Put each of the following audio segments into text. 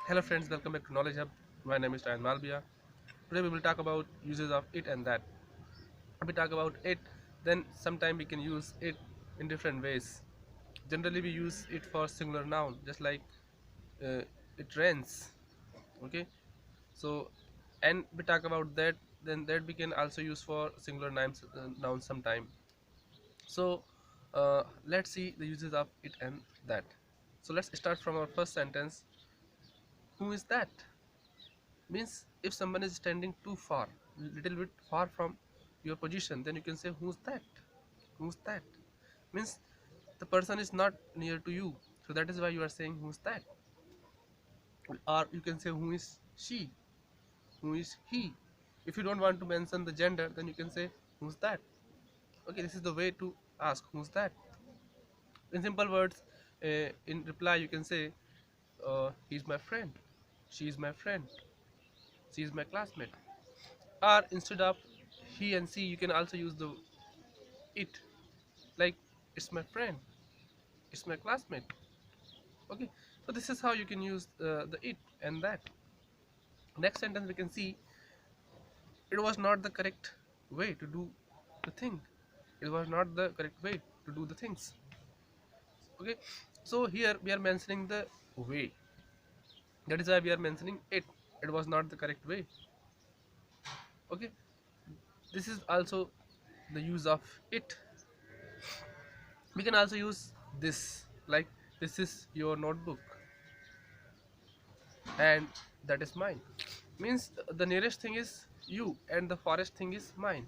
Hello friends, welcome back to Knowledge Hub. My name is Malaviya. Today we will talk about uses of it and that. If we talk about it, then sometime we can use it in different ways. Generally we use it for singular noun, just like uh, it rains. Okay, so and we talk about that, then that we can also use for singular nouns sometime. So let's see the uses of it and that. So let's start from our first sentence. Who is that? Means if someone is standing too far, little bit far from your position, then you can say who's that. Who's that means the person is not near to you, so that is why you are saying who's that. Or you can say who is she, who is he. If you don't want to mention the gender, then you can say who's that. Okay, this is the way to ask who's that. In simple words, in reply you can say he's my friend, she is my friend, she is my classmate. Or instead of he and she, you can also use the it, like it's my friend, it's my classmate. Okay, so this is how you can use the it and that. Next sentence we can see, it was not the correct way to do the thing, it was not the correct way to do the things. Okay, so here we are mentioning the way, that is why we are mentioning it. It was not the correct way. Okay, this is also the use of it. We can also use this, like this is your notebook and that is mine. Means the nearest thing is you and the farthest thing is mine.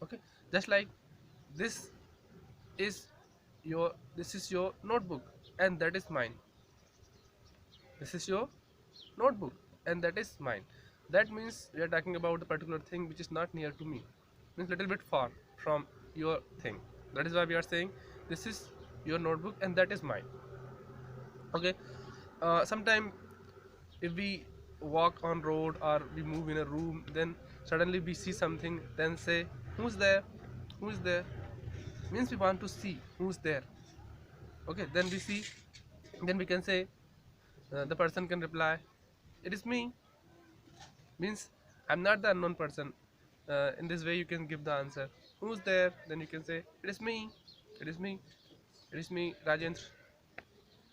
Okay, just like this is this is your notebook and that is mine. This is your notebook and that is mine. That means we are talking about the particular thing which is not near to me, means little bit far from your thing. That is why we are saying this is your notebook and that is mine. Okay, sometime if we walk on road or we move in a room, then suddenly we see something, then say who's there, who is there. Means we want to see who's there. Okay, then we see, then we can say the person can reply it is me. Means I'm not the unknown person. In this way you can give the answer who's there, then you can say it is me, it is me, it is me, Rajendra.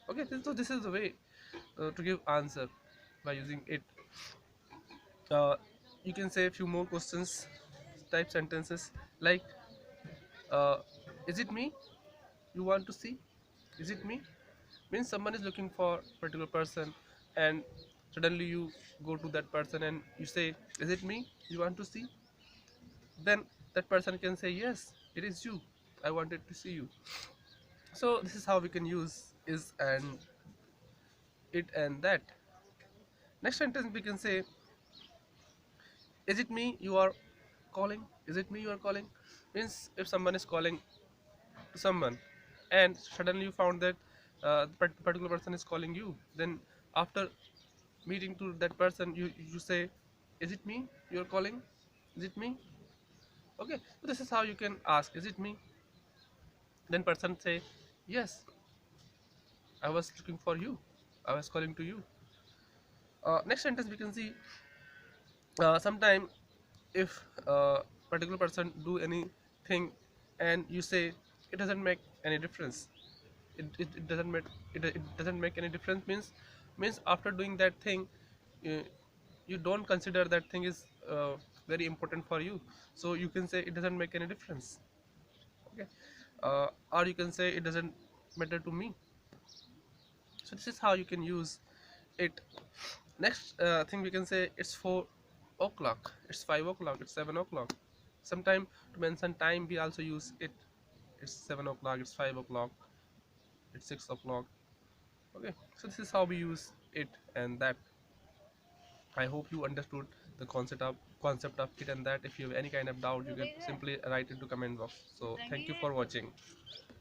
Okay, so this is the way to give answer by using it. uh, you can say a few more questions type sentences, like uh, is it me you want to see. Is it me means someone is looking for particular person, and suddenly you go to that person and you say is it me you want to see. Then that person can say yes, it is you, I wanted to see you. So this is how we can use is and it and that. Next sentence we can say, is it me you are calling. Is it me you are calling means if someone is calling to someone and suddenly you found that the particular person is calling you, then after meeting to that person, you say is it me you are calling, is it me. Okay, so this is how you can ask is it me. Then person say yes, I was looking for you, I was calling to you. Next sentence we can see, sometime if particular person do anything and you say it doesn't make any difference, it doesn't make it doesn't make any difference, means after doing that thing, uh, you don't consider that thing is very important for you, so you can say it doesn't make any difference. Okay, or you can say it doesn't matter to me. So this is how you can use it. Next thing we can say, it's 4 o'clock, it's 5 o'clock, it's 7 o'clock. Sometime to mention time we also use it. It's 7 o'clock, it's 5 o'clock, it's 6 o'clock. Okay, so this is how we use it and that. I hope you understood the concept of it and that. If you have any kind of doubt, you can simply write into comment box. So thank you for watching.